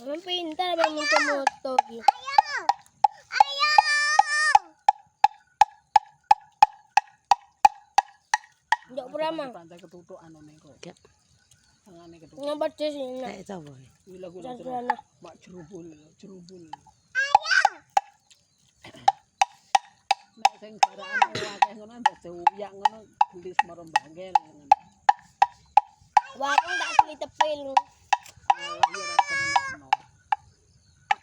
Ang pintar ba mo moto gitu. Ndak pernah. Pantai ketutuk anu ning kok. Ya. Tangane ketutuk. Ngebat sini. Kayak itu boy. Lagu Sana. mak jerubul. Nek sing barane akeh ngono dadi uyak ngono gelis marang bangkel ngono. Wakong tak sili tepil. Iya ra tenan.